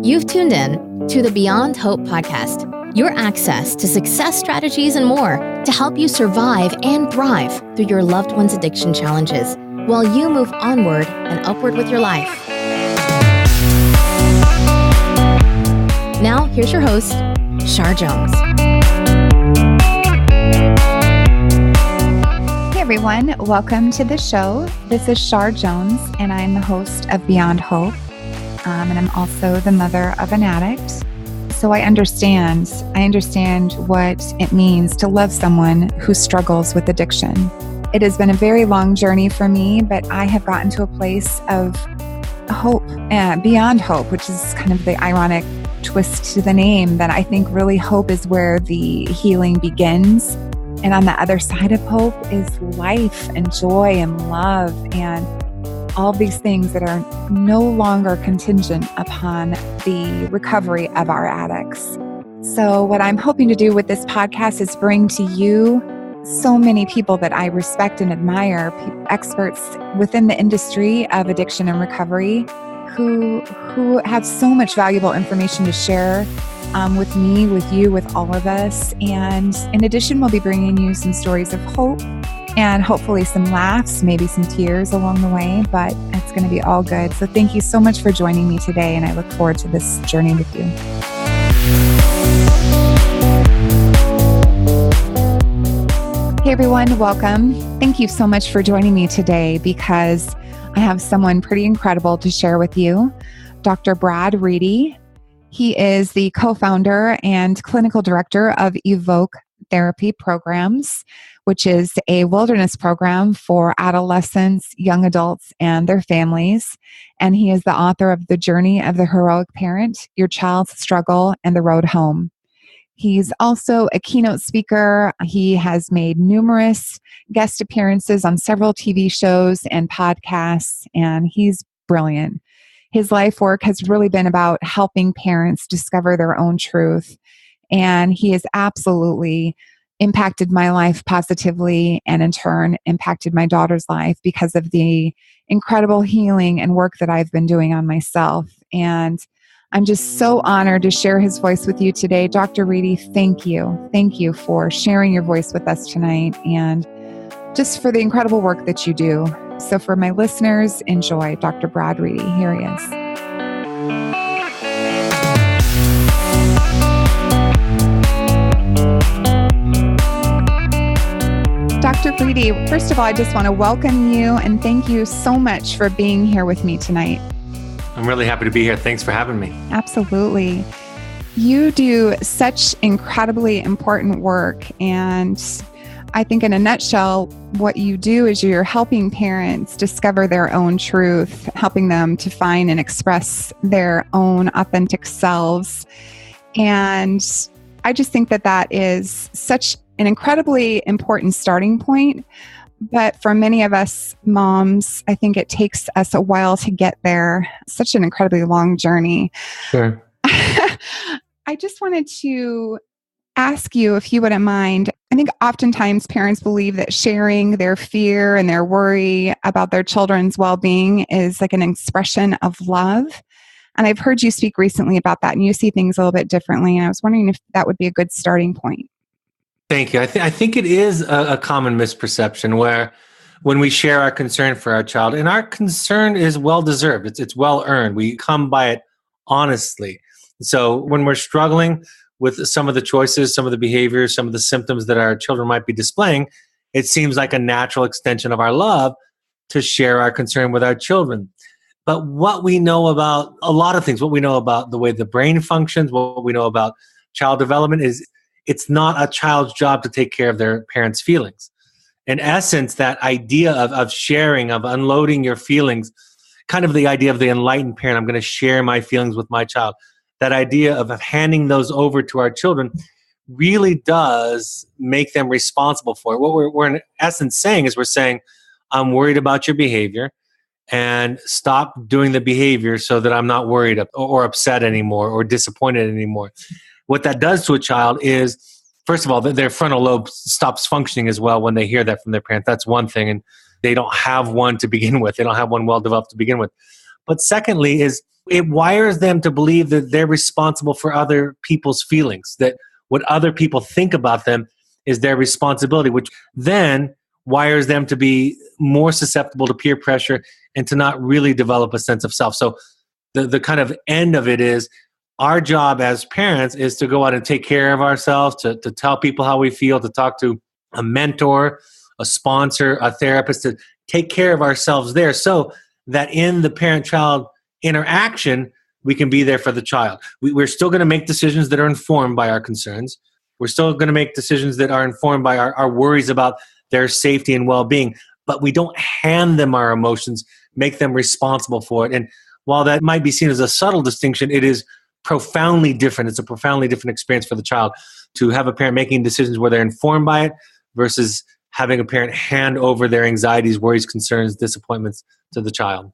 You've tuned in to the Beyond Hope podcast, your access to success strategies and more to help you survive and thrive through your loved one's addiction challenges while you move onward and upward with your life. Now, here's your host, Shar Jones. Hey everyone, welcome to the show. This is Shar Jones, and I'm the host of Beyond Hope, and I'm also the mother of an addict. So I understand what it means to love someone who struggles with addiction. It has been a very long journey for me, but I have gotten to a place of hope, beyond hope, which is kind of the ironic twist to the name, that I think really hope is where the healing begins. And on the other side of hope is life and joy and love and all these things that are no longer contingent upon the recovery of our addicts. So what I'm hoping to do with this podcast is bring to you so many people that I respect and admire, experts within the industry of addiction and recovery who have so much valuable information to share with me, with you, with all of us. And in addition, we'll be bringing you some stories of hope and hopefully some laughs, maybe some tears along the way, but it's going to be all good. So thank you so much for joining me today, and I look forward to this journey with you. Hey everyone, welcome. Thank you so much for joining me today because I have someone pretty incredible to share with you, Dr. Brad Reedy. He is the co-founder and clinical director of Evoke therapy programs, which is a wilderness program for adolescents, young adults, and their families. And he is the author of The Journey of the Heroic Parent, Your Child's Struggle, and the Road Home. He's also a keynote speaker. He has made numerous guest appearances on several TV shows and podcasts, and he's brilliant. His life work has really been about helping parents discover their own truth, and he has absolutely impacted my life positively and in turn impacted my daughter's life because of the incredible healing and work that I've been doing on myself. And I'm just so honored to share his voice with you today. Dr. Reedy, thank you. Thank you for sharing your voice with us tonight and just for the incredible work that you do. So for my listeners, enjoy Dr. Brad Reedy. Here he is. Dr. Reedy, first of all, I just want to welcome you and thank you so much for being here with me tonight. I'm really happy to be here. Thanks for having me. Absolutely. You do such incredibly important work, and I think in a nutshell, what you do is you're helping parents discover their own truth, helping them to find and express their own authentic selves. And I just think that that is such an incredibly important starting point. But for many of us moms, I think it takes us a while to get there. Such an incredibly long journey. Sure. I just wanted to ask you, if you wouldn't mind, I think oftentimes parents believe that sharing their fear and their worry about their children's well-being is like an expression of love. And I've heard you speak recently about that, and you see things a little bit differently. And I was wondering if that would be a good starting point. Thank you. I think it is a common misperception where when we share our concern for our child, and our concern is well-deserved, it's well-earned. We come by it honestly. So when we're struggling with some of the choices, some of the behaviors, some of the symptoms that our children might be displaying, it seems like a natural extension of our love to share our concern with our children. But what we know about a lot of things, what we know about the way the brain functions, what we know about child development is it's not a child's job to take care of their parents' feelings. In essence, that idea of sharing, of unloading your feelings, kind of the idea of the enlightened parent, I'm going to share my feelings with my child. That idea of handing those over to our children really does make them responsible for it. What we're in essence saying is we're saying, I'm worried about your behavior and stop doing the behavior so that I'm not worried or upset anymore or disappointed anymore. What that does to a child is, first of all, their frontal lobe stops functioning as well when they hear that from their parent. That's one thing. And they don't have one to begin with. They don't have one well developed to begin with. But secondly is It wires them to believe that they're responsible for other people's feelings, that what other people think about them is their responsibility, which then wires them to be more susceptible to peer pressure and to not really develop a sense of self. So the kind of end of it is our job as parents is to go out and take care of ourselves, to tell people how we feel, to talk to a mentor, a sponsor, a therapist, to take care of ourselves there so that in the parent-child interaction, we can be there for the child. We're still going to make decisions that are informed by our concerns. We're still going to make decisions that are informed by our worries about their safety and well-being, but we don't hand them our emotions, make them responsible for it. And while that might be seen as a subtle distinction, it is profoundly different. It's a profoundly different experience for the child to have a parent making decisions where they're informed by it versus having a parent hand over their anxieties, worries, concerns, disappointments to the child.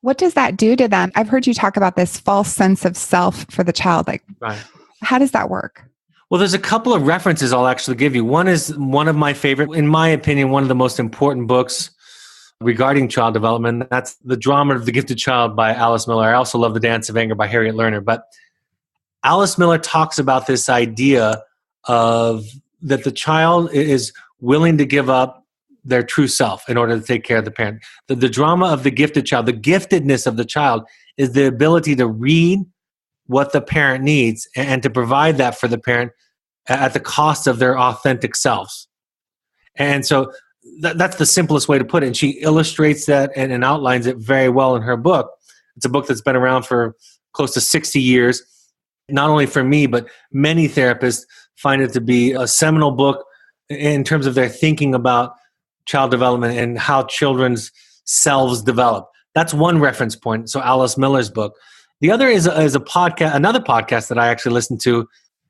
What does that do to them? I've heard you talk about this false sense of self for the child. Like, right. How does that work? Well, there's a couple of references I'll actually give you. One is one of my favorite, in my opinion, one of the most important books regarding child development. That's The Drama of the Gifted Child by Alice Miller. I also love The Dance of Anger by Harriet Lerner. But Alice Miller talks about this idea of that the child is willing to give up their true self in order to take care of the parent. The drama of the gifted child, the giftedness of the child is the ability to read what the parent needs and to provide that for the parent at the cost of their authentic selves. And so that's the simplest way to put it. And she illustrates that and outlines it very well in her book. It's a book that's been around for close to 60 years. Not only for me, but many therapists find it to be a seminal book in terms of their thinking about child development and how children's selves develop. That's one reference point. So Alice Miller's book. The other is a podcast, another podcast that I actually listened to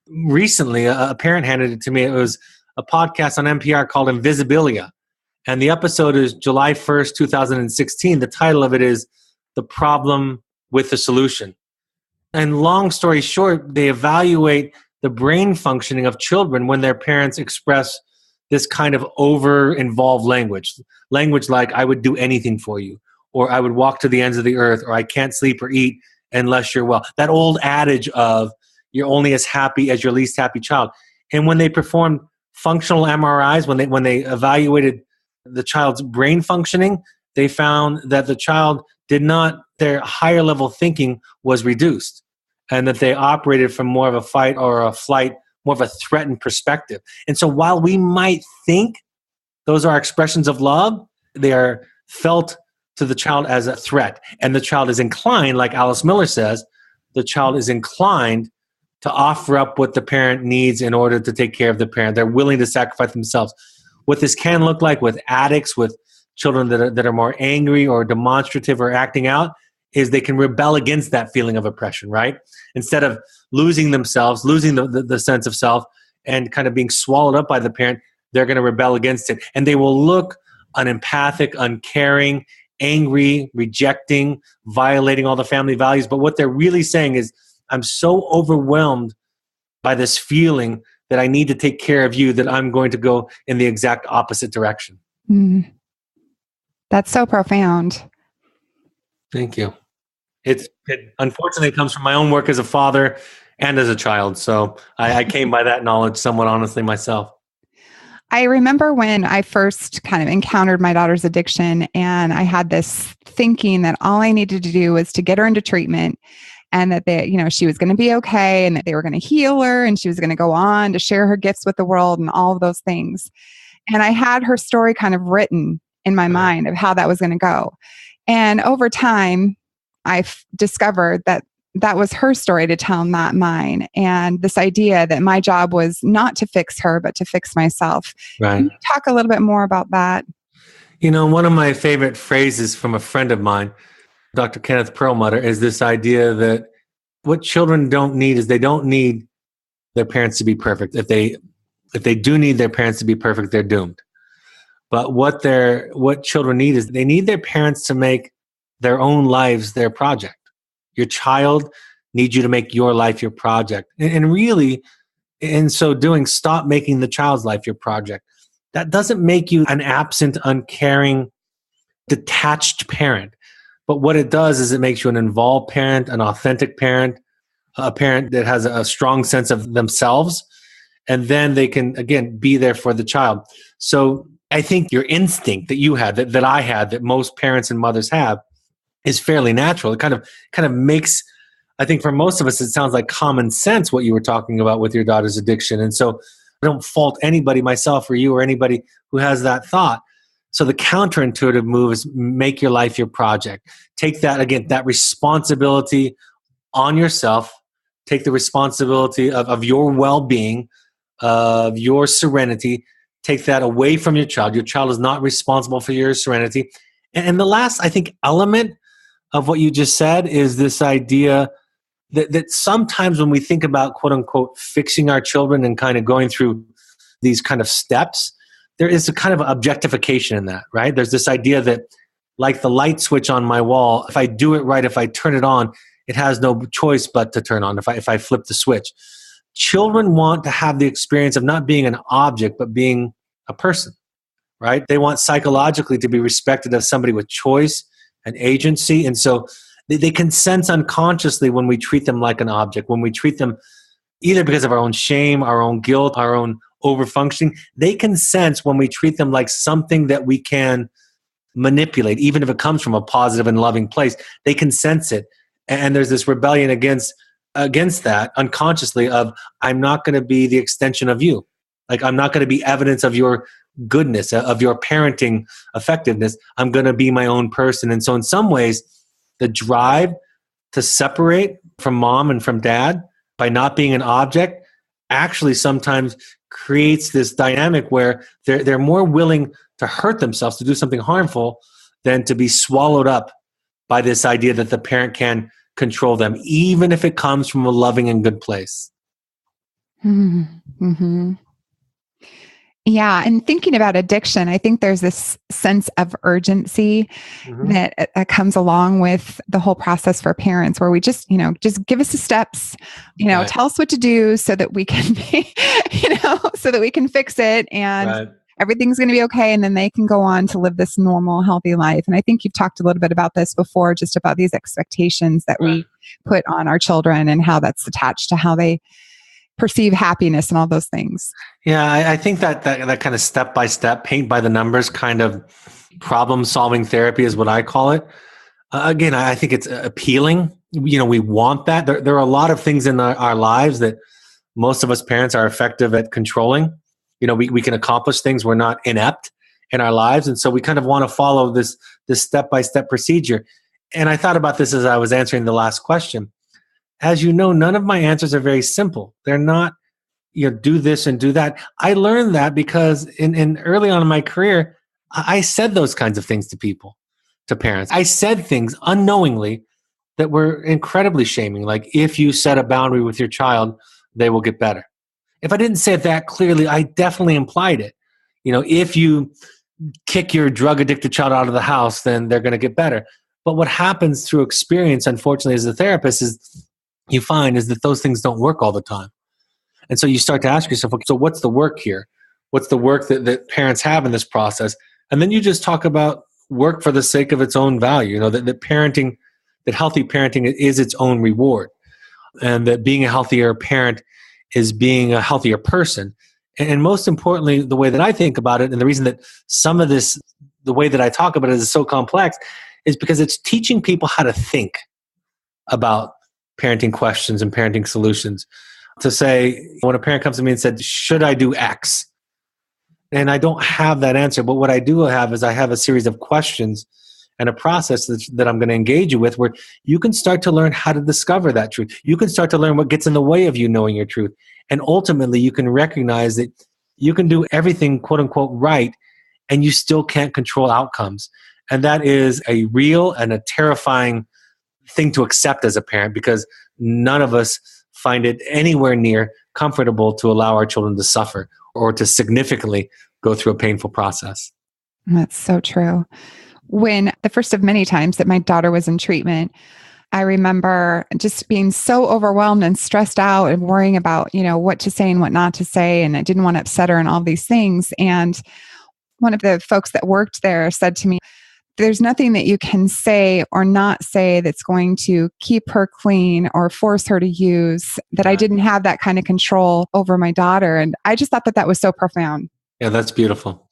recently. A parent handed it to me. It was a podcast on NPR called Invisibilia. And the episode is July 1st, 2016. The title of it is The Problem with the Solution. And long story short, they evaluate the brain functioning of children when their parents express this kind of over-involved language like, I would do anything for you, or I would walk to the ends of the earth, or I can't sleep or eat unless you're well. That old adage of you're only as happy as your least happy child. And when they performed functional MRIs, when they evaluated the child's brain functioning, they found that the child their higher level thinking was reduced, and that they operated from more of a fight or a flight, more of a threatened perspective. And so while we might think those are expressions of love, they are felt to the child as a threat. And the child is inclined, like Alice Miller says, the child is inclined to offer up what the parent needs in order to take care of the parent. They're willing to sacrifice themselves. What this can look like with addicts, with children that are more angry or demonstrative or acting out, is they can rebel against that feeling of oppression, right? Instead of losing themselves, losing the sense of self, and kind of being swallowed up by the parent, they're going to rebel against it. And they will look unempathic, uncaring, angry, rejecting, violating all the family values. But what they're really saying is, I'm so overwhelmed by this feeling that I need to take care of you that I'm going to go in the exact opposite direction. Mm. That's so profound. Thank you. It unfortunately comes from my own work as a father and as a child. So I came by that knowledge somewhat honestly myself. I remember when I first kind of encountered my daughter's addiction, and I had this thinking that all I needed to do was to get her into treatment, and that she was going to be okay, and that they were going to heal her, and she was going to go on to share her gifts with the world and all of those things. And I had her story kind of written in my mind of how that was going to go. And over time, I've discovered that that was her story to tell, not mine. And this idea that my job was not to fix her, but to fix myself. Right. Can you talk a little bit more about that? One of my favorite phrases from a friend of mine, Dr. Kenneth Perlmutter, is this idea that what children don't need is they don't need their parents to be perfect. If they do need their parents to be perfect, they're doomed. But what children need is they need their parents to make their own lives their project. Your child needs you to make your life your project. And really, in so doing, stop making the child's life your project. That doesn't make you an absent, uncaring, detached parent. But what it does is it makes you an involved parent, an authentic parent, a parent that has a strong sense of themselves. And then they can, again, be there for the child. So I think your instinct that you had, that I had, that most parents and mothers have, is fairly natural. It kind of makes, I think for most of us, it sounds like common sense what you were talking about with your daughter's addiction. And so I don't fault anybody, myself or you or anybody who has that thought. So the counterintuitive move is make your life your project. Take that, again, that responsibility on yourself. Take the responsibility of your well-being, of your serenity. Take that away from your child. Your child is not responsible for your serenity. And the last, I think, element of what you just said is this idea that sometimes when we think about, quote unquote, fixing our children and kind of going through these kind of steps, there is a kind of objectification in that, right? There's this idea that, like the light switch on my wall, if I do it right, if I turn it on, it has no choice but to turn on if I flip the switch. Children want to have the experience of not being an object, but being a person, right? They want psychologically to be respected as somebody with choice and agency. And so they can sense unconsciously when we treat them like an object, when we treat them either because of our own shame, our own guilt, our own overfunctioning. They can sense when we treat them like something that we can manipulate, even if it comes from a positive and loving place. They can sense it. And there's this rebellion against that unconsciously of, I'm not going to be the extension of you. Like, I'm not going to be evidence of your goodness, of your parenting effectiveness. I'm going to be my own person. And so in some ways, the drive to separate from mom and from dad by not being an object actually sometimes creates this dynamic where they're more willing to hurt themselves, to do something harmful, than to be swallowed up by this idea that the parent can control them, even if it comes from a loving and good place. Mm-hmm. Yeah. And thinking about addiction, I think there's this sense of urgency that comes along with the whole process for parents, where we just give us the steps, right. Tell us what to do so that we can be, so that we can fix it and everything's going to be okay. And then they can go on to live this normal, healthy life. And I think you've talked a little bit about this before, just about these expectations that we put on our children and how that's attached to how they perceive happiness and all those things. Yeah, I think that kind of step-by-step, paint by the numbers kind of problem-solving therapy is what I call it. Again, I think it's appealing. We want that. There are a lot of things in our lives that most of us parents are effective at controlling. We can accomplish things. We're not inept in our lives. And so we kind of want to follow this step-by-step procedure. And I thought about this as I was answering the last question. As you know, none of my answers are very simple. They're not, do this and do that. I learned that because in early on in my career, I said those kinds of things to people, to parents. I said things unknowingly that were incredibly shaming. Like, if you set a boundary with your child, they will get better. If I didn't say it that clearly, I definitely implied it. If you kick your drug-addicted child out of the house, then they're going to get better. But what happens through experience, unfortunately, as a therapist, is that those things don't work all the time. And so you start to ask yourself, okay, so what's the work here? What's the work that parents have in this process? And then you just talk about work for the sake of its own value, that parenting, that healthy parenting is its own reward. And that being a healthier parent is being a healthier person. And most importantly, the way that I think about it, and the reason that some of this, the way that I talk about it is so complex, is because it's teaching people how to think about parenting questions and parenting solutions. To say, when a parent comes to me and said, should I do X? And I don't have that answer, but what I do have is I have a series of questions and a process that I'm going to engage you with, where you can start to learn how to discover that truth. You can start to learn what gets in the way of you knowing your truth. And ultimately, you can recognize that you can do everything, quote unquote, right, and you still can't control outcomes. And that is a real and a terrifying thing to accept as a parent, because none of us find it anywhere near comfortable to allow our children to suffer or to significantly go through a painful process. That's so true. When the first of many times that my daughter was in treatment, I remember just being so overwhelmed and stressed out and worrying about, what to say and what not to say. And I didn't want to upset her and all these things. And one of the folks that worked there said to me, there's nothing that you can say or not say that's going to keep her clean or force her to use, that I didn't have that kind of control over my daughter. And I just thought that that was so profound. Yeah, that's beautiful.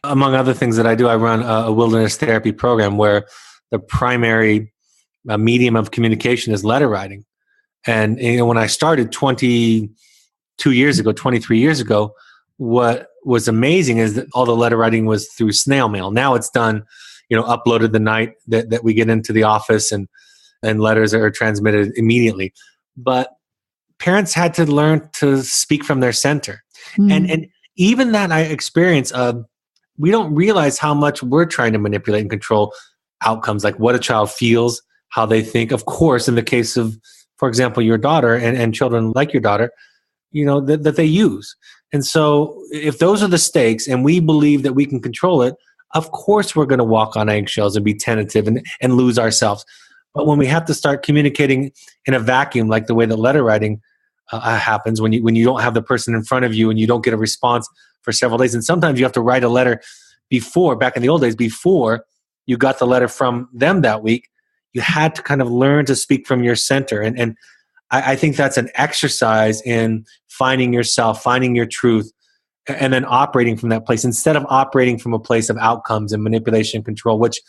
Among other things that I do, I run a wilderness therapy program where the primary medium of communication is letter writing. And when I started 22 years ago, 23 years ago, what was amazing is that all the letter writing was through snail mail. Now it's done, uploaded the night that we get into the office, and letters are transmitted immediately. But parents had to learn to speak from their center. And even that experience of, we don't realize how much we're trying to manipulate and control outcomes, like what a child feels, how they think. Of course, in the case of, for example, your daughter and children like your daughter, that they use. And so if those are the stakes and we believe that we can control it, of course we're going to walk on eggshells and be tentative and lose ourselves. But when we have to start communicating in a vacuum, like the way that letter writing happens, when you don't have the person in front of you and you don't get a response for several days, and sometimes you have to write a letter back in the old days, before you got the letter from them that week, you had to kind of learn to speak from your center. And I think that's an exercise in finding yourself, finding your truth, and then operating from that place instead of operating from a place of outcomes and manipulation and control, which,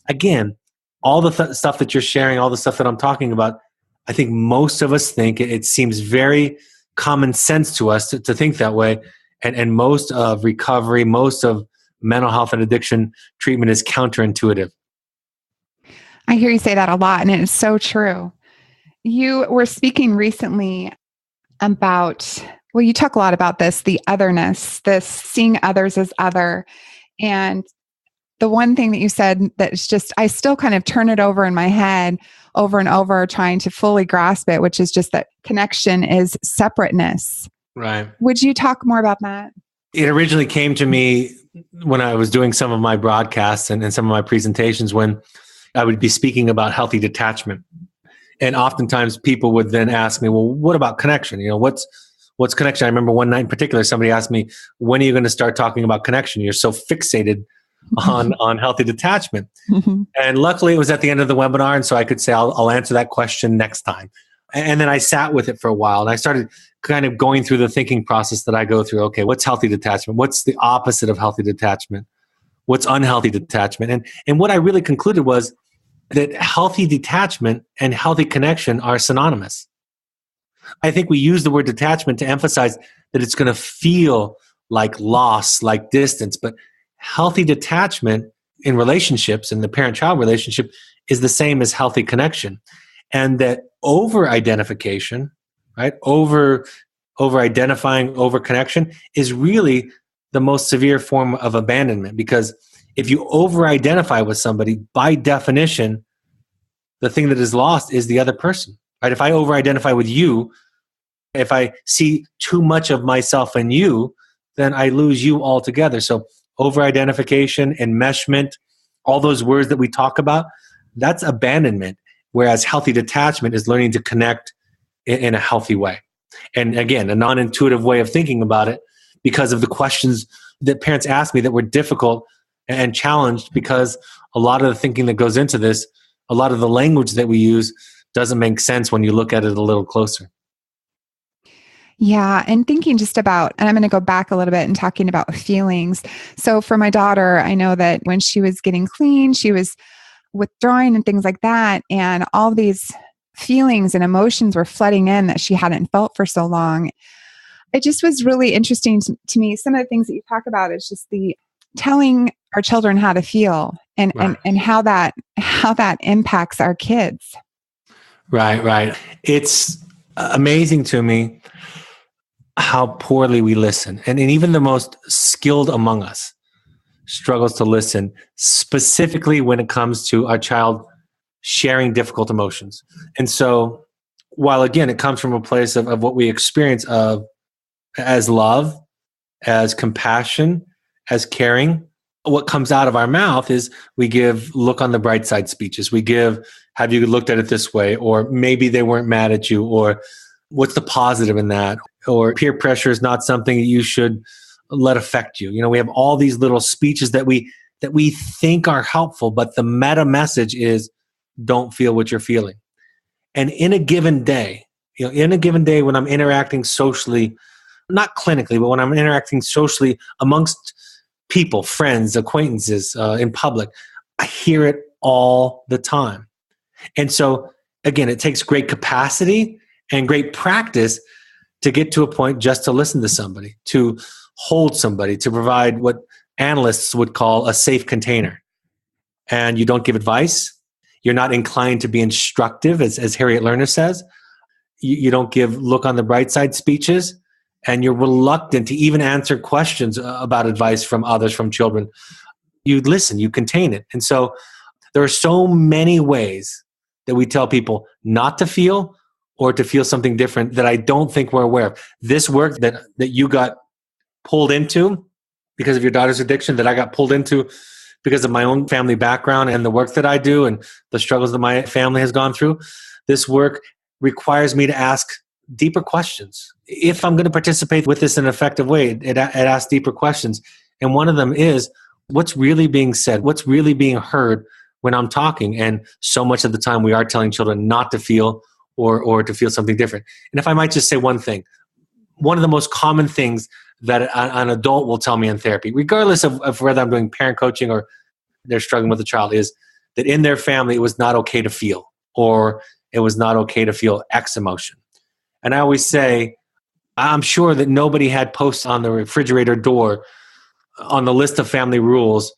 again, all the stuff that you're sharing, all the stuff that I'm talking about, I think most of us think it seems very common sense to us to think that way. And most of recovery, most of mental health and addiction treatment is counterintuitive. I hear you say that a lot, and it is so true. You were speaking recently about, well, you talk a lot about this, the otherness, this seeing others as other. And the one thing that you said that's just, I still kind of turn it over in my head over and over, trying to fully grasp it, which is just that connection is separateness. Right. Would you talk more about that? It originally came to me when I was doing some of my broadcasts and some of my presentations, when I would be speaking about healthy detachment. And oftentimes people would then ask me, well, what about connection? What's connection? I remember one night in particular, somebody asked me, when are you going to start talking about connection? You're so fixated on healthy detachment. And luckily it was at the end of the webinar. And so I could say, I'll answer that question next time. And then I sat with it for a while, and I started kind of going through the thinking process that I go through. Okay, what's healthy detachment? What's the opposite of healthy detachment? What's unhealthy detachment? And what I really concluded was that healthy detachment and healthy connection are synonymous. I think we use the word detachment to emphasize that it's going to feel like loss, like distance, but healthy detachment in relationships, in the parent-child relationship, is the same as healthy connection. And that over-identification, right, over-identifying, over-connection is really the most severe form of abandonment, because if you over-identify with somebody, by definition, the thing that is lost is the other person, right? If I over-identify with you, if I see too much of myself in you, then I lose you altogether. So over-identification, enmeshment, all those words that we talk about, that's abandonment. Whereas healthy detachment is learning to connect in a healthy way. And again, a non-intuitive way of thinking about it, because of the questions that parents ask me that were difficult and challenged, because a lot of the thinking that goes into this, a lot of the language that we use doesn't make sense when you look at it a little closer. Yeah. And thinking just about, and I'm going to go back a little bit and talking about feelings. So for my daughter, I know that when she was getting clean, she was withdrawing and things like that. And all these feelings and emotions were flooding in that she hadn't felt for so long. It just was really interesting to me. Some of the things that you talk about is just the telling our children how to feel and, Right. and how that impacts our kids. Right. It's amazing to me how poorly we listen. And even the most skilled among us struggles to listen, specifically when it comes to our child sharing difficult emotions. And so while, again, it comes from a place of what we experience as love, as compassion, as caring, what comes out of our mouth is we give look on the bright side speeches. We give, have you looked at it this way? Or maybe they weren't mad at you, or what's the positive in that? Or peer pressure is not something that you should let affect you. We have all these little speeches that we that we think are helpful, but the meta message is don't feel what you're feeling. And in a given day, when I'm interacting socially, not clinically, but when I'm interacting socially amongst people, friends, acquaintances, in public, I hear it all the time. And so, again, it takes great capacity and great practice to get to a point just to listen to somebody, to hold somebody, to provide what analysts would call a safe container. And you don't give advice. You're not inclined to be instructive, as Harriet Lerner says. You don't give look on the bright side speeches, and you're reluctant to even answer questions about advice from others, from children. You listen, you contain it. And so there are so many ways that we tell people not to feel or to feel something different that I don't think we're aware of. This work that you got pulled into because of your daughter's addiction, that I got pulled into because of my own family background and the work that I do and the struggles that my family has gone through, this work requires me to ask deeper questions. If I'm going to participate with this in an effective way, it asks deeper questions. And one of them is, what's really being said? What's really being heard when I'm talking? And so much of the time we are telling children not to feel or to feel something different. And if I might just say one thing, one of the most common things that an adult will tell me in therapy, regardless of whether I'm doing parent coaching or they're struggling with a child, is that in their family it was not okay to feel, or it was not okay to feel X emotion. And I always say, I'm sure that nobody had posts on the refrigerator door on the list of family rules,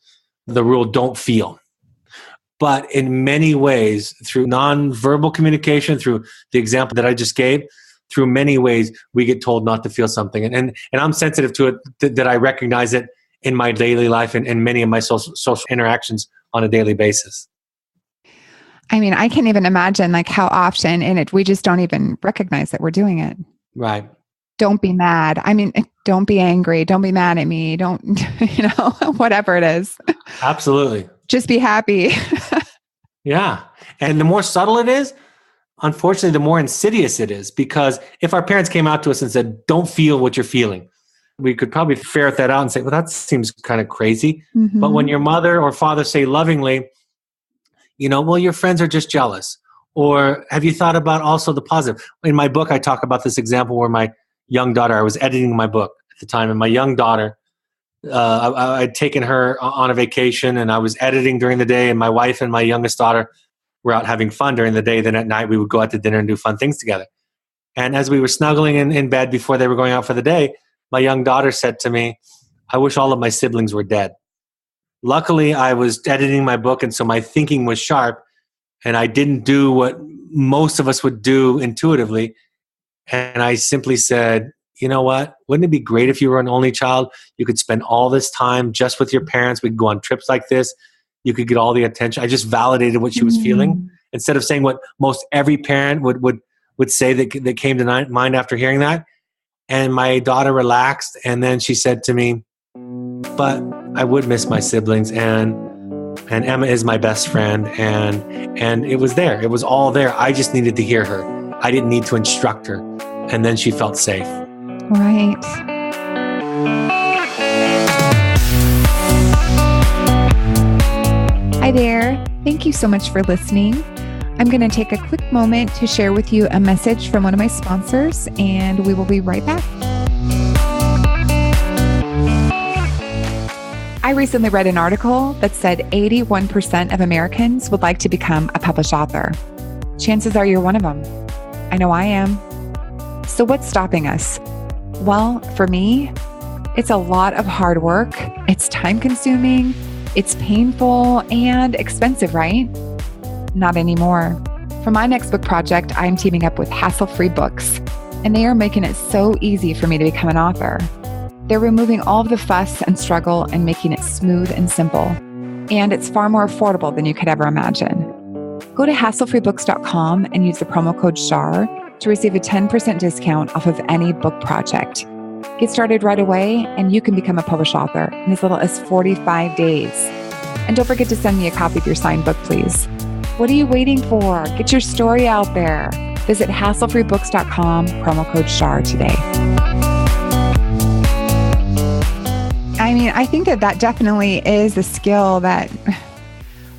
the rule don't feel. But in many ways, through nonverbal communication, through the example that I just gave, through many ways, we get told not to feel something. And I'm sensitive to it, that I recognize it in my daily life and many of my social interactions on a daily basis. I mean, I can't even imagine like how often in it, we just don't even recognize that we're doing it. Right. Don't be mad. I mean, don't be angry. Don't be mad at me. Don't, whatever it is. Absolutely. Just be happy. Yeah. And the more subtle it is, unfortunately, the more insidious it is, because if our parents came out to us and said, don't feel what you're feeling, we could probably ferret that out and say, well, that seems kind of crazy. Mm-hmm. But when your mother or father say lovingly, well, your friends are just jealous. Or have you thought about also the positive? In my book, I talk about this example where my young daughter, I was editing my book at the time, and my young daughter, I'd taken her on a vacation and I was editing during the day, and my wife and my youngest daughter were out having fun during the day. Then at night we would go out to dinner and do fun things together. And as we were snuggling in bed before they were going out for the day, my young daughter said to me, I wish all of my siblings were dead. Luckily, I was editing my book, and so my thinking was sharp, and I didn't do what most of us would do intuitively. And I simply said, you know what? Wouldn't it be great if you were an only child? You could spend all this time just with your parents. We could go on trips like this. You could get all the attention. I just validated what she was feeling instead of saying what most every parent would say that came to mind after hearing that. And my daughter relaxed, and then she said to me, but I would miss my siblings, and Emma is my best friend, and it was there. It was all there. I just needed to hear her. I didn't need to instruct her. And then she felt safe. Right. Hi there. Thank you so much for listening. I'm going to take a quick moment to share with you a message from one of my sponsors, and we will be right back. I recently read an article that said 81% of Americans would like to become a published author. Chances are you're one of them. I know I am. So what's stopping us? Well, for me, it's a lot of hard work. It's time-consuming, it's painful, and expensive, right? Not anymore. For my next book project, I'm teaming up with Hassle-Free Books, and they are making it so easy for me to become an author. They're removing all of the fuss and struggle and making it smooth and simple. And it's far more affordable than you could ever imagine. Go to hasslefreebooks.com and use the promo code SHAR to receive a 10% discount off of any book project. Get started right away, and you can become a published author in as little as 45 days. And don't forget to send me a copy of your signed book, please. What are you waiting for? Get your story out there. Visit hasslefreebooks.com, promo code SHAR today. I mean, I think that definitely is a skill that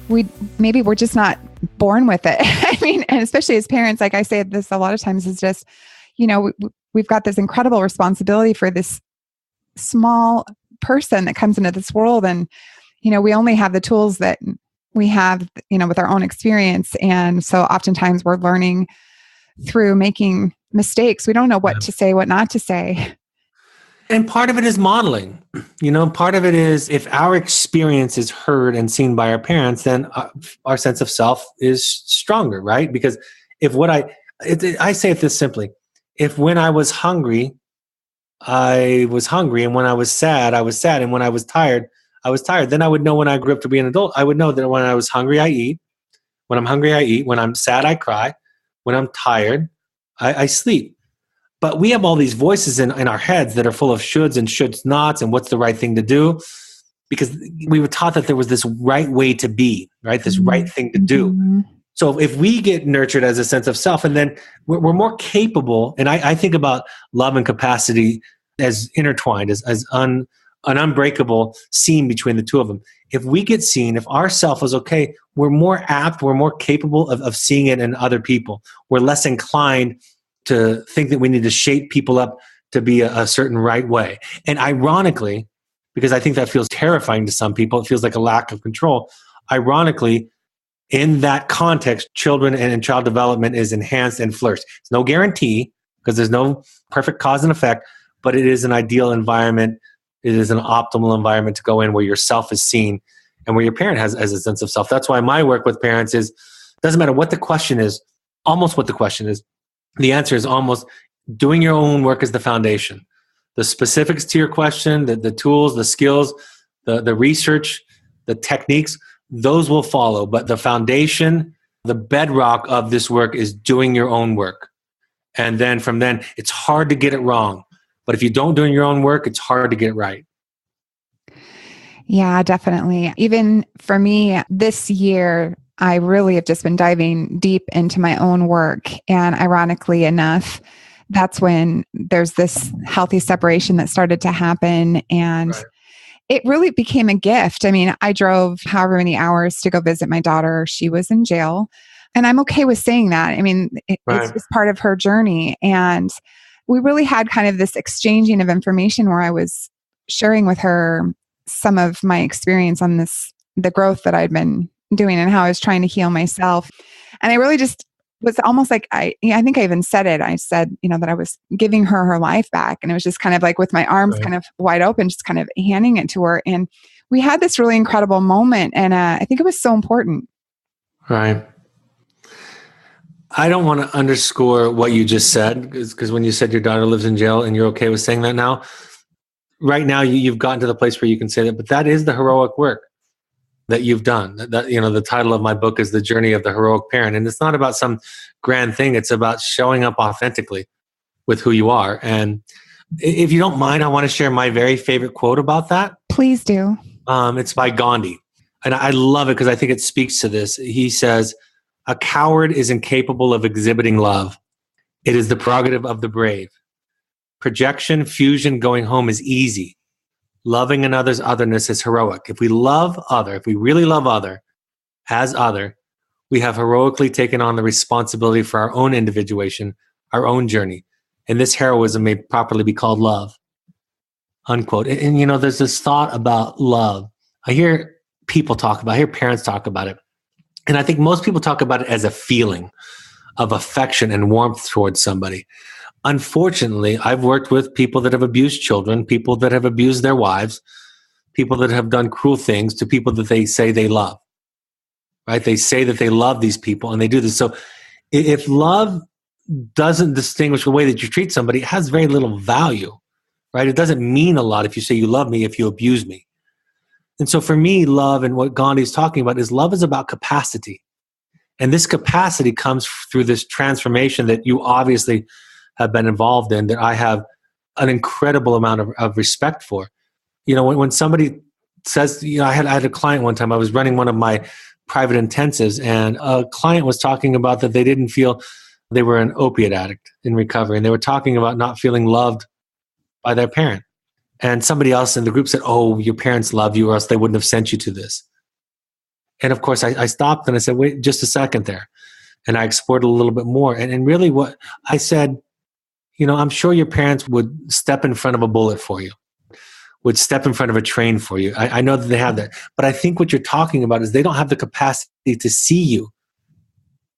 we're just not born with it. I mean, and especially as parents, like I say this a lot of times, is just, we've got this incredible responsibility for this small person that comes into this world. And, we only have the tools that we have, with our own experience. And so oftentimes we're learning through making mistakes. We don't know what to say, what not to say. And part of it is modeling. Part of it is if our experience is heard and seen by our parents, then our sense of self is stronger, right? Because if I say it this simply, if when I was hungry, I was hungry, and when I was sad, and when I was tired, then I would know when I grew up to be an adult, I would know that when I was hungry, I eat. When I'm hungry, I eat. When I'm sad, I cry. When I'm tired, I sleep. But we have all these voices in our heads that are full of shoulds and shoulds nots and what's the right thing to do, because we were taught that there was this right way to be, right? This right thing to do. Mm-hmm. So if we get nurtured as a sense of self, and then we're more capable, and I think about love and capacity as intertwined, as an unbreakable seam between the two of them. If we get seen, if our self is okay, we're more apt, we're more capable of seeing it in other people. We're less inclined to think that we need to shape people up to be a certain right way. And ironically, because I think that feels terrifying to some people, it feels like a lack of control. Ironically, in that context, children and child development is enhanced and flourished. It's no guarantee, because there's no perfect cause and effect, but it is an ideal environment. It is an optimal environment to go in where your self is seen and where your parent has a sense of self. That's why my work with parents doesn't matter what the question is, almost what the question is. The answer is almost doing your own work is the foundation. The specifics to your question, the tools, the skills, the research, the techniques, those will follow. But the foundation, the bedrock of this work is doing your own work. And then from then, it's hard to get it wrong. But if you don't do your own work, it's hard to get it right. Yeah, definitely. Even for me this year, I really have just been diving deep into my own work. And ironically enough, that's when there's this healthy separation that started to happen. And it really became a gift. I mean, I drove however many hours to go visit my daughter. She was in jail. And I'm okay with saying that. I mean, it's just part of her journey. And we really had kind of this exchanging of information where I was sharing with her some of my experience on the growth that I'd been doing and how I was trying to heal myself. And I really just was almost like, I think I even said it. I said, that I was giving her life back. And it was just kind of like with my arms kind of wide open, just kind of handing it to her. And we had this really incredible moment. And I think it was so important. Right. I don't want to underscore what you just said, because when you said your daughter lives in jail and you're okay with saying that now, right now you've gotten to the place where you can say that, but that is the heroic work that you've done. That the title of my book is The Journey of the Heroic Parent. And it's not about some grand thing. It's about showing up authentically with who you are. And if you don't mind, I want to share my very favorite quote about that. Please do. It's by Gandhi. And I love it because I think it speaks to this. He says, "A coward is incapable of exhibiting love. It is the prerogative of the brave. Projection, fusion, going home is easy. Loving another's otherness is heroic. If we really love other as other, we have heroically taken on the responsibility for our own individuation, our own journey. And this heroism may properly be called love." Unquote. And there's this thought about love. I hear parents talk about it. And I think most people talk about it as a feeling of affection and warmth towards somebody. Unfortunately, I've worked with people that have abused children, people that have abused their wives, people that have done cruel things to people that they say they love, right? They say that they love these people and they do this. So if love doesn't distinguish the way that you treat somebody, it has very little value, right? It doesn't mean a lot if you say you love me, if you abuse me. And so for me, love and what Gandhi's talking about is love is about capacity. And this capacity comes through this transformation that you obviously have been involved in, that I have an incredible amount of respect for. When somebody says, I had a client one time, I was running one of my private intensives, and a client was talking about that they didn't feel they were an opiate addict in recovery. And they were talking about not feeling loved by their parent. And somebody else in the group said, oh, your parents love you or else they wouldn't have sent you to this. And of course, I stopped and I said, wait, just a second there. And I explored a little bit more. And really what I said, I'm sure your parents would step in front of a bullet for you, would step in front of a train for you. I know that they have that. But I think what you're talking about is they don't have the capacity to see you,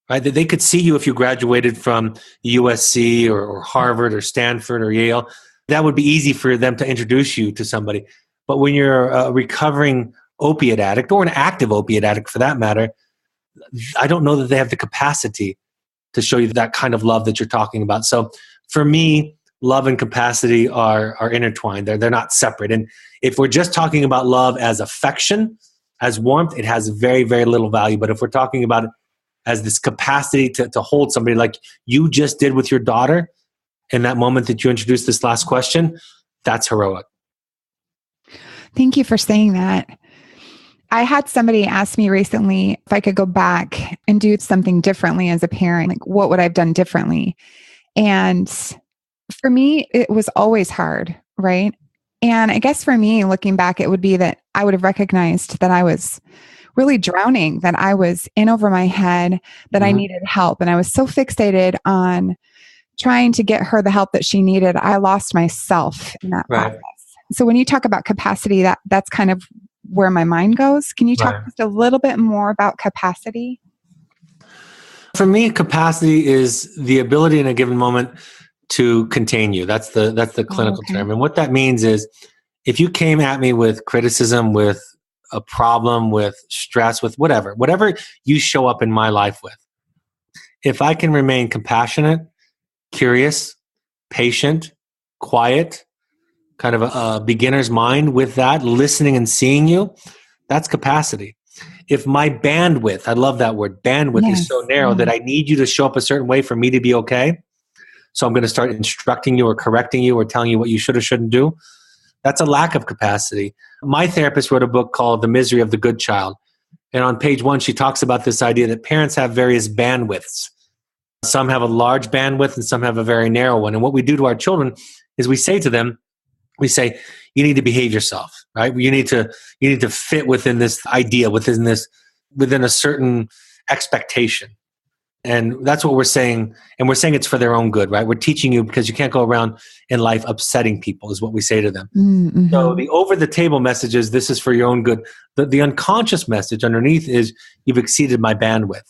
right? That they could see you if you graduated from USC or Harvard or Stanford or Yale. That would be easy for them to introduce you to somebody. But when you're a recovering opiate addict or an active opiate addict for that matter, I don't know that they have the capacity to show you that kind of love that you're talking about. So for me, love and capacity are intertwined. They're not separate. And if we're just talking about love as affection, as warmth, it has very, very little value. But if we're talking about it as this capacity to hold somebody like you just did with your daughter in that moment that you introduced this last question, that's heroic. Thank you for saying that. I had somebody ask me recently if I could go back and do something differently as a parent, like what would I have done differently? And for me, it was always hard, right? And I guess for me, looking back, it would be that I would have recognized that I was really drowning, that I was in over my head, that I needed help. And I was so fixated on trying to get her the help that she needed, I lost myself in that process. So when you talk about capacity, that's kind of where my mind goes. Can you talk just a little bit more about capacity? For me, capacity is the ability in a given moment to contain you. That's the clinical term. And what that means is if you came at me with criticism, with a problem, with stress, with whatever you show up in my life with, if I can remain compassionate, curious, patient, quiet, kind of a beginner's mind with that, listening and seeing you, that's capacity. If my bandwidth, I love that word, bandwidth is so narrow that I need you to show up a certain way for me to be okay, so I'm going to start instructing you or correcting you or telling you what you should or shouldn't do, that's a lack of capacity. My therapist wrote a book called The Misery of the Good Child. And on page 1, she talks about this idea that parents have various bandwidths. Some have a large bandwidth and some have a very narrow one. And what we do to our children is we say to them, you need to behave yourself, right? You need to fit within this idea, within a certain expectation. And that's what we're saying. And we're saying it's for their own good, right? We're teaching you because you can't go around in life upsetting people is what we say to them. Mm-hmm. So the over-the-table message is this is for your own good. The unconscious message underneath is you've exceeded my bandwidth,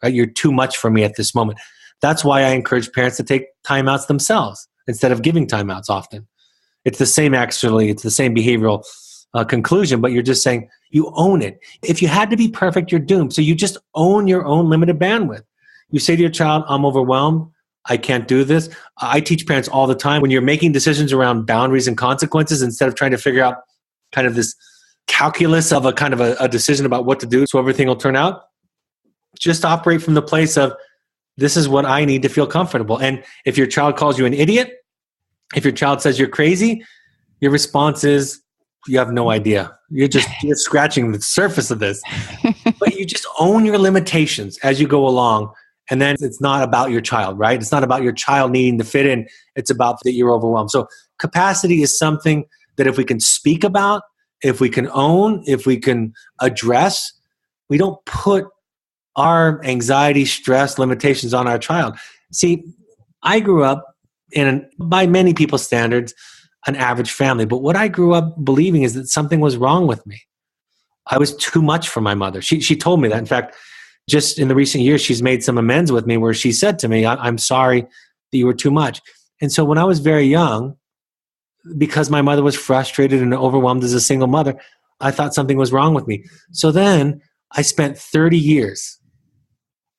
right? You're too much for me at this moment. That's why I encourage parents to take timeouts themselves instead of giving timeouts often. It's the same behavioral conclusion, but you're just saying you own it. If you had to be perfect, you're doomed. So you just own your own limited bandwidth. You say to your child, I'm overwhelmed. I can't do this. I teach parents all the time when you're making decisions around boundaries and consequences, instead of trying to figure out kind of this calculus of a kind of a decision about what to do so everything will turn out, just operate from the place of this is what I need to feel comfortable. And if your child calls you an idiot, if your child says you're crazy, your response is, you have no idea. You're scratching the surface of this. But you just own your limitations as you go along. And then it's not about your child, right? It's not about your child needing to fit in. It's about that you're overwhelmed. So capacity is something that if we can speak about, if we can own, if we can address, we don't put our anxiety, stress, limitations on our child. See, I grew up in, by many people's standards, an average family. But what I grew up believing is that something was wrong with me. I was too much for my mother. She told me that. In fact, just in the recent years, she's made some amends with me where she said to me, I'm sorry that you were too much. And so when I was very young, because my mother was frustrated and overwhelmed as a single mother, I thought something was wrong with me. So then I spent 30 years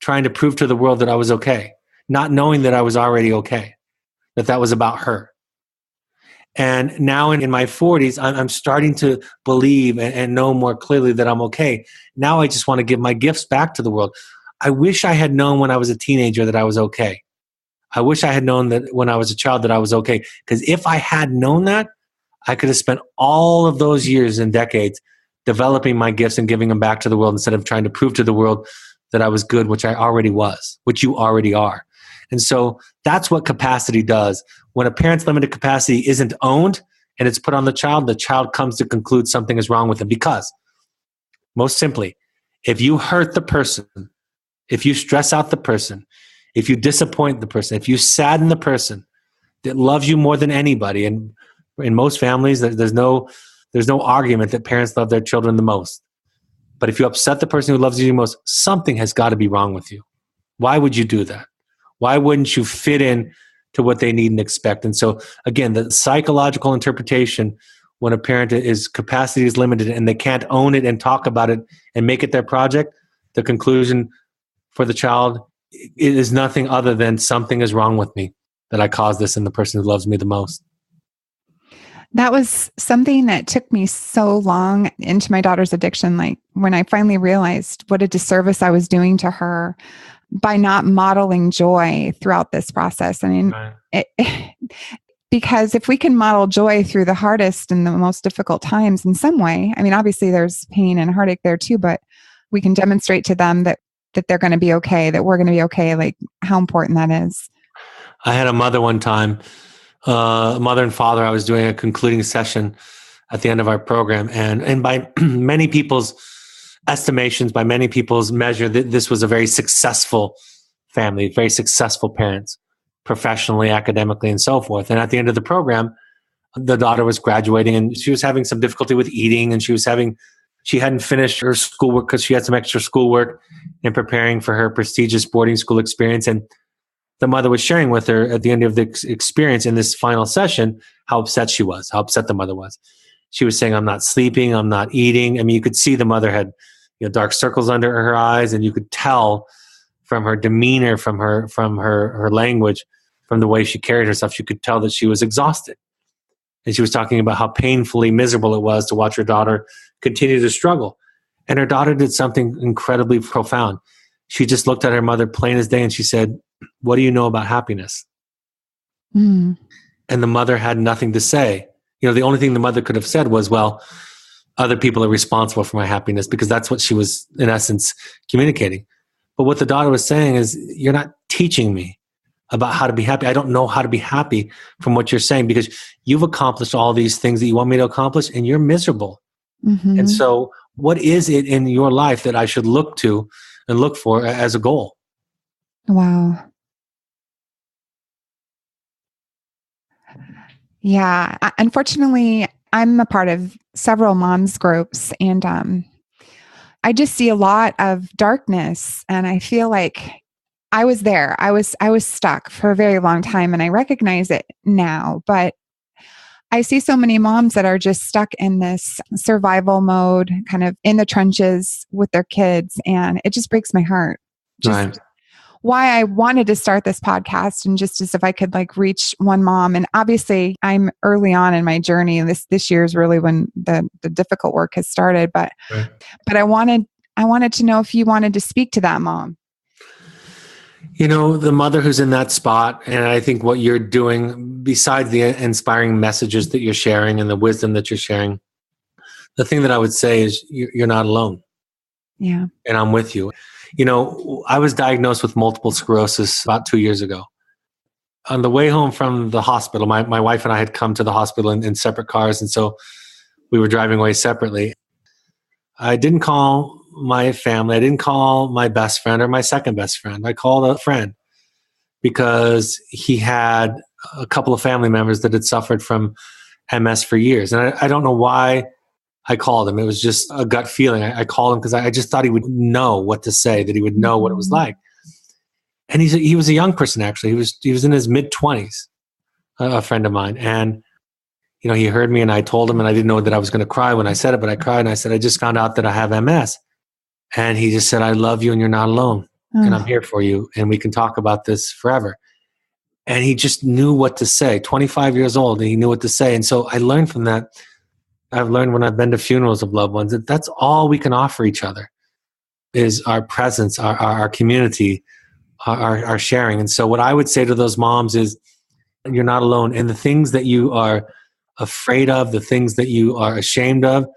trying to prove to the world that I was okay, not knowing that I was already okay, that was about her. And now in my 40s, I'm starting to believe and know more clearly that I'm okay. Now I just want to give my gifts back to the world. I wish I had known when I was a teenager that I was okay. I wish I had known that when I was a child that I was okay. Because if I had known that, I could have spent all of those years and decades developing my gifts and giving them back to the world instead of trying to prove to the world that I was good, which I already was, which you already are. And so that's what capacity does. When a parent's limited capacity isn't owned and it's put on the child comes to conclude something is wrong with them. Because, most simply, if you hurt the person, if you stress out the person, if you disappoint the person, if you sadden the person that loves you more than anybody, and in most families, there's no argument that parents love their children the most. But if you upset the person who loves you the most, something has got to be wrong with you. Why would you do that? Why wouldn't you fit in to what they need and expect? And so, again, the psychological interpretation, when a parent is capacity is limited and they can't own it and talk about it and make it their project, the conclusion for the child is nothing other than something is wrong with me, that I caused this in the person who loves me the most. That was something that took me so long into my daughter's addiction. Like when I finally realized what a disservice I was doing to her by not modeling joy throughout this process. I mean, right. Because if we can model joy through the hardest and the most difficult times in some way, I mean, obviously there's pain and heartache there too, but we can demonstrate to them that they're going to be okay, that we're going to be okay, like how important that is. I had a mother one time, mother and father. I was doing a concluding session at the end of our program, and by many people's estimations, by many people's measure, this was a very successful family, very successful parents, professionally, academically, and so forth. And at the end of the program, the daughter was graduating, and she was having some difficulty with eating, and she hadn't finished her schoolwork because she had some extra schoolwork in preparing for her prestigious boarding school experience. And the mother was sharing with her at the end of the experience in this final session how upset she was, how upset the mother was. She was saying, I'm not sleeping, I'm not eating. I mean, you could see the mother had dark circles under her eyes, and you could tell from her demeanor, from her language, from the way she carried herself, you could tell that she was exhausted. And she was talking about how painfully miserable it was to watch her daughter continue to struggle. And her daughter did something incredibly profound. She just looked at her mother plain as day and she said, what do you know about happiness? And the mother had nothing to say. The only thing the mother could have said was, well, other people are responsible for my happiness, because that's what she was, in essence, communicating. But what the daughter was saying is, you're not teaching me about how to be happy. I don't know how to be happy from what you're saying, because you've accomplished all these things that you want me to accomplish and you're miserable. Mm-hmm. And so what is it in your life that I should look to and look for as a goal? Wow. Yeah. Unfortunately, I'm a part of several moms groups, and I just see a lot of darkness, and I feel like I was there. I was stuck for a very long time, and I recognize it now, but I see so many moms that are just stuck in this survival mode, kind of in the trenches with their kids, and it just breaks my heart. Just why I wanted to start this podcast, and just as if I could like reach one mom. And obviously I'm early on in my journey, and this year is really when the difficult work has started. But I wanted to know if you wanted to speak to that mom. The mother who's in that spot, and I think what you're doing, besides the inspiring messages that you're sharing and the wisdom that you're sharing, the thing that I would say is you're not alone. Yeah. And I'm with you. I was diagnosed with multiple sclerosis about 2 years ago. On the way home from the hospital, my wife and I had come to the hospital in separate cars, and so we were driving away separately. I didn't call my family. I didn't call my best friend or my second best friend. I called a friend because he had a couple of family members that had suffered from MS for years. And I don't know why I called him. It was just a gut feeling. I called him because I just thought he would know what to say, that he would know what it was like. And he was a young person, actually. He was in his mid-20s, a friend of mine. And he heard me, and I told him, and I didn't know that I was going to cry when I said it, but I cried, and I said, I just found out that I have MS. And he just said, I love you, and you're not alone. And I'm here for you, and we can talk about this forever. And he just knew what to say. 25 years old, and he knew what to say. And so I learned from that. I've learned when I've been to funerals of loved ones that that's all we can offer each other is our presence, our community, our sharing. And so what I would say to those moms is, you're not alone. And the things that you are afraid of, the things that you are ashamed of,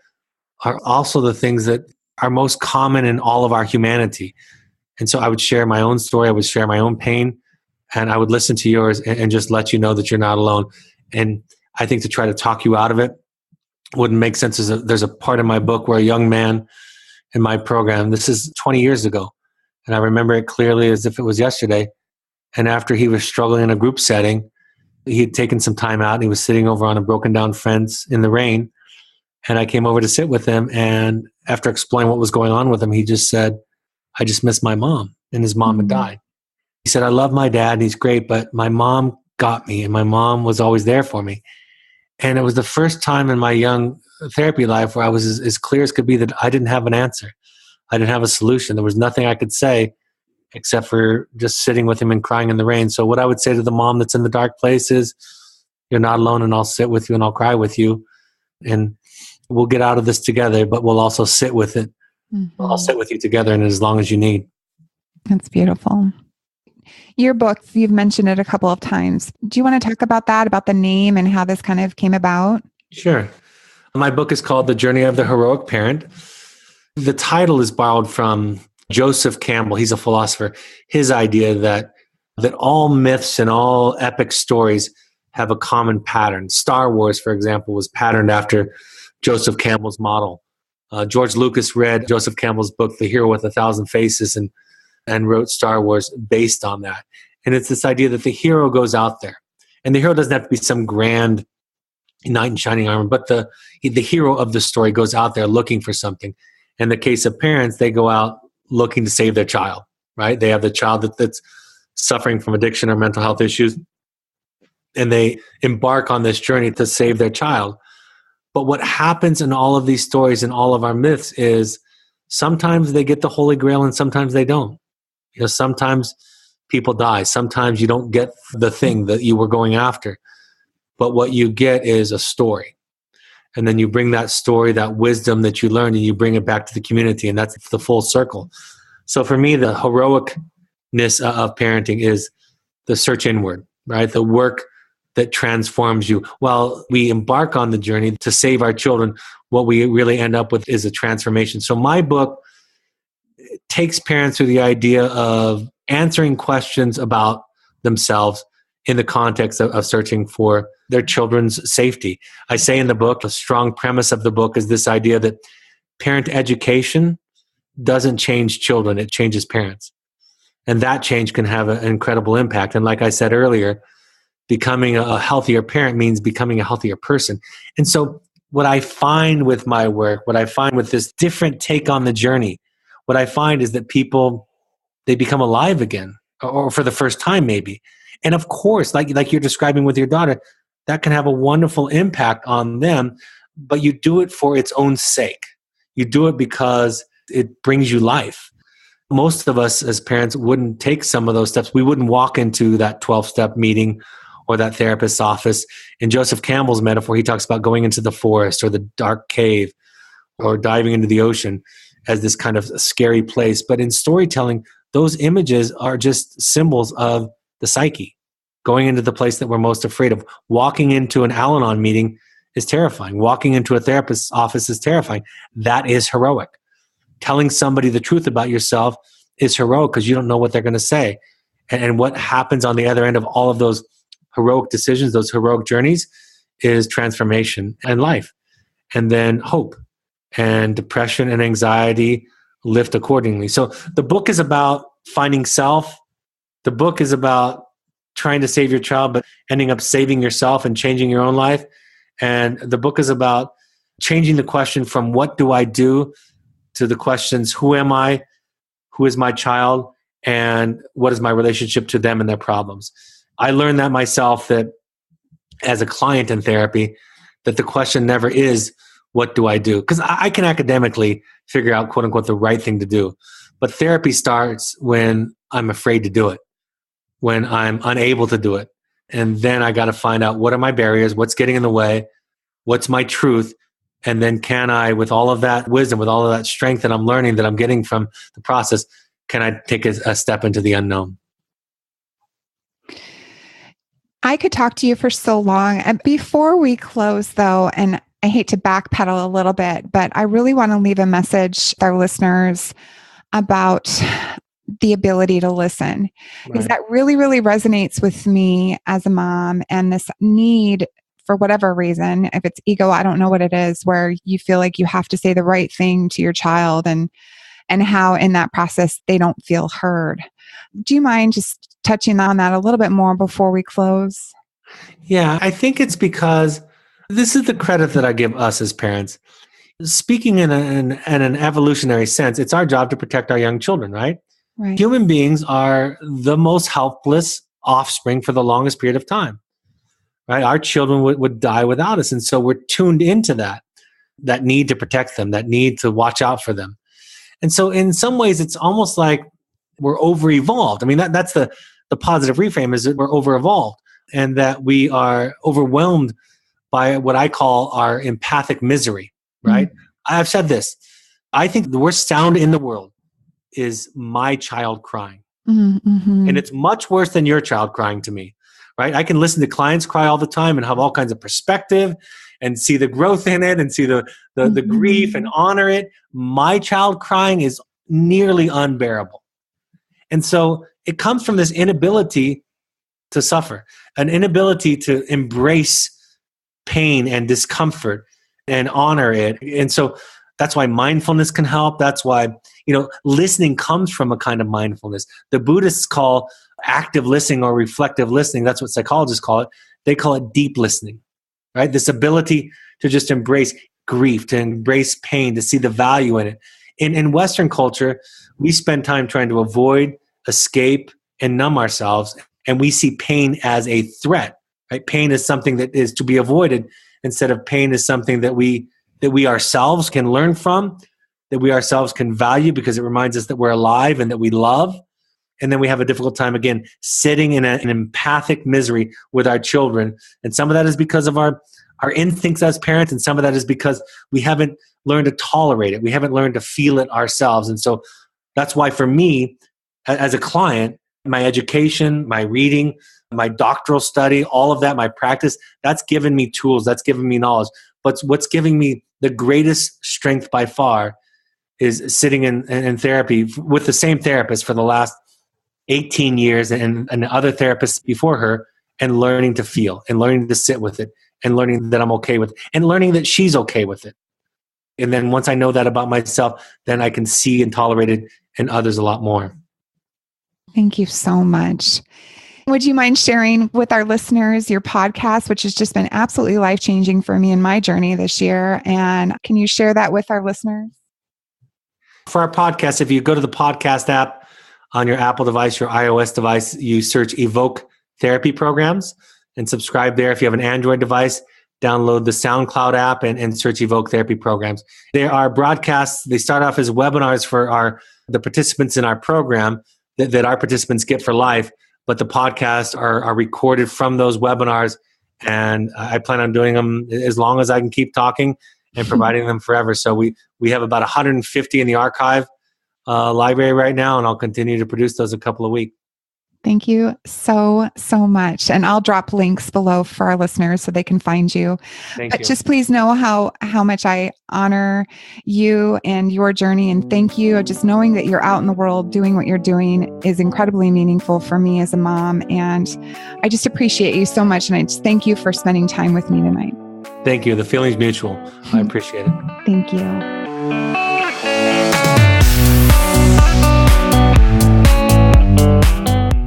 are also the things that are most common in all of our humanity. And so I would share my own story. I would share my own pain, and I would listen to yours and just let you know that you're not alone. And I think to try to talk you out of it wouldn't make sense. There's a part in my book where a young man in my program, this is 20 years ago, and I remember it clearly as if it was yesterday. And after he was struggling in a group setting, he had taken some time out and he was sitting over on a broken down fence in the rain. And I came over to sit with him. And after explaining what was going on with him, he just said, I just miss my mom. And his mom had died. He said, I love my dad and he's great, but my mom got me and my mom was always there for me. And it was the first time in my young therapy life where I was as clear as could be that I didn't have an answer. I didn't have a solution. There was nothing I could say except for just sitting with him and crying in the rain. So what I would say to the mom that's in the dark place is, you're not alone, and I'll sit with you and I'll cry with you. And we'll get out of this together, but we'll also sit with it. Mm-hmm. I'll sit with you together and as long as you need. That's beautiful. Your book, you've mentioned it a couple of times. Do you want to talk about that, about the name and how this kind of came about? Sure. My book is called The Journey of the Heroic Parent. The title is borrowed from Joseph Campbell. He's a philosopher. His idea that all myths and all epic stories have a common pattern. Star Wars, for example, was patterned after Joseph Campbell's model. George Lucas read Joseph Campbell's book, The Hero with a Thousand Faces, and wrote Star Wars based on that. And it's this idea that the hero goes out there. And the hero doesn't have to be some grand knight in shining armor, but the hero of the story goes out there looking for something. In the case of parents, they go out looking to save their child, right? They have the child that's suffering from addiction or mental health issues, and they embark on this journey to save their child. But what happens in all of these stories and all of our myths is sometimes they get the Holy Grail and sometimes they don't. You know, sometimes people die. Sometimes you don't get the thing that you were going after. But what you get is a story. And then you bring that story, that wisdom that you learned, and you bring it back to the community. And that's the full circle. So for me, the heroicness of parenting is the search inward, right? The work that transforms you. While we embark on the journey to save our children, what we really end up with is a transformation. So my book takes parents through the idea of answering questions about themselves in the context of searching for their children's safety. I say in the book, a strong premise of the book is this idea that parent education doesn't change children, it changes parents. And that change can have an incredible impact. And like I said earlier, becoming a healthier parent means becoming a healthier person. And so what I find with my work, what I find with this different take on the journey, what I find is that people, they become alive again, or for the first time maybe. And of course, like you're describing with your daughter, that can have a wonderful impact on them, but you do it for its own sake. You do it because it brings you life. Most of us as parents wouldn't take some of those steps. We wouldn't walk into that 12-step meeting or that therapist's office. In Joseph Campbell's metaphor, he talks about going into the forest or the dark cave or diving into the ocean as this kind of scary place. But in storytelling, those images are just symbols of the psyche. Going into the place that we're most afraid of. Walking into an Al-Anon meeting is terrifying. Walking into a therapist's office is terrifying. That is heroic. Telling somebody the truth about yourself is heroic because you don't know what they're going to say. And what happens on the other end of all of those heroic decisions, those heroic journeys, is transformation and life. And then hope and depression and anxiety lift accordingly. So the book is about finding self. The book is about trying to save your child, but ending up saving yourself and changing your own life. And the book is about changing the question from what do I do to the questions, who am I, who is my child, and what is my relationship to them and their problems. I learned that myself, that as a client in therapy, that the question never is, what do I do? Because I can academically figure out, quote unquote, the right thing to do. But therapy starts when I'm afraid to do it, when I'm unable to do it. And then I got to find out, what are my barriers? What's getting in the way? What's my truth? And then can I, with all of that wisdom, with all of that strength that I'm learning, that I'm getting from the process, can I take a step into the unknown? I could talk to you for so long. And before we close, though, and I hate to backpedal a little bit, but I really want to leave a message to our listeners about the ability to listen. Right. Because that really, really resonates with me as a mom, and this need for whatever reason, if it's ego, I don't know what it is, where you feel like you have to say the right thing to your child and how in that process they don't feel heard. Do you mind just touching on that a little bit more before we close? Yeah, I think it's because this is the credit that I give us as parents. Speaking in an evolutionary sense, it's our job to protect our young children, right? Right. Human beings are the most helpless offspring for the longest period of time, right? Our children would die without us. And so we're tuned into that need to protect them, that need to watch out for them. And so in some ways, it's almost like we're over-evolved. I mean, that's the positive reframe, is that we're over-evolved and that we are overwhelmed by what I call our empathic misery, right? I've said this. I think the worst sound in the world is my child crying. And it's much worse than your child crying to me, right? I can listen to clients cry all the time and have all kinds of perspective and see the growth in it and see the grief and honor it. My child crying is nearly unbearable. And so it comes from this inability to suffer, an inability to embrace pain and discomfort and honor it. And so that's why mindfulness can help. That's why, listening comes from a kind of mindfulness. The Buddhists call active listening or reflective listening. That's what psychologists call it. They call it deep listening, right? This ability to just embrace grief, to embrace pain, to see the value in it. In Western culture, we spend time trying to avoid, escape, and numb ourselves. And we see pain as a threat, right? Pain is something that is to be avoided, instead of pain is something that we ourselves can learn from, that we ourselves can value because it reminds us that we're alive and that we love. And then we have a difficult time, again, sitting in an empathic misery with our children. And some of that is because of our instincts as parents, and some of that is because we haven't learned to tolerate it. We haven't learned to feel it ourselves. And so that's why for me, as a client, my education, my reading, my doctoral study, all of that, my practice, that's given me tools, that's given me knowledge. But what's giving me the greatest strength by far is sitting in therapy with the same therapist for the last 18 years and other therapists before her, and learning to feel and learning to sit with it and learning that I'm okay with it and learning that she's okay with it. And then once I know that about myself, then I can see and tolerate it in others a lot more. Thank you so much. Would you mind sharing with our listeners your podcast, which has just been absolutely life-changing for me in my journey this year? And can you share that with our listeners? For our podcast, if you go to the podcast app on your Apple device, your iOS device, you search Evoke Therapy Programs and subscribe there. If you have an Android device, download the SoundCloud app and search Evoke Therapy Programs. They are broadcasts. They start off as webinars for the participants in our program that our participants get for life. But the podcasts are recorded from those webinars, and I plan on doing them as long as I can keep talking and providing them forever. So we have about 150 in the archive library right now, and I'll continue to produce those a couple of weeks. Thank you so much. And I'll drop links below for our listeners so they can find you. But just please know how much I honor you and your journey. And thank you. Just knowing that you're out in the world doing what you're doing is incredibly meaningful for me as a mom. And I just appreciate you so much. And I just thank you for spending time with me tonight. Thank you. The feeling's mutual. I appreciate it. Thank you.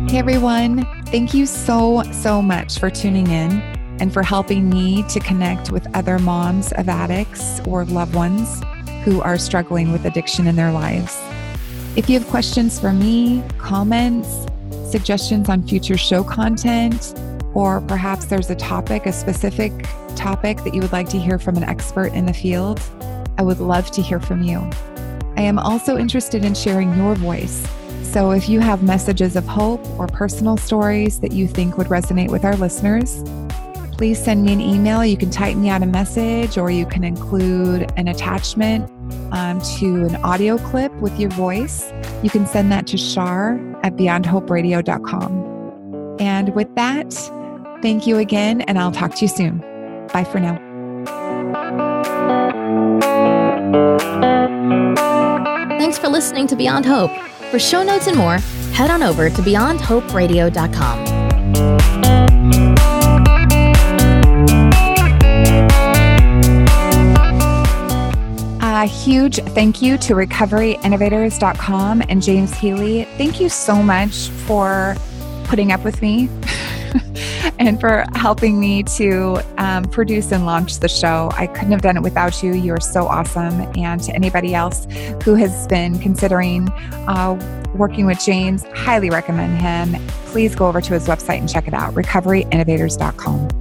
Hey everyone, thank you so much for tuning in and for helping me to connect with other moms of addicts or loved ones who are struggling with addiction in their lives. If you have questions for me, comments, suggestions on future show content, or perhaps there's a specific topic that you would like to hear from an expert in the field, I would love to hear from you. I am also interested in sharing your voice. So if you have messages of hope or personal stories that you think would resonate with our listeners, please send me an email. You can type me out a message, or you can include an attachment to an audio clip with your voice. You can send that to shar@beyondhoperadio.com. And with that, thank you again, and I'll talk to you soon. Bye for now. Thanks for listening to Beyond Hope. For show notes and more, head on over to beyondhoperadio.com. huge thank you to recoveryinnovators.com and James Healy. Thank you so much for putting up with me and for helping me to produce and launch the show. I couldn't have done it without you. You are so awesome. And to anybody else who has been considering working with James, highly recommend him. Please go over to his website and check it out, recoveryinnovators.com.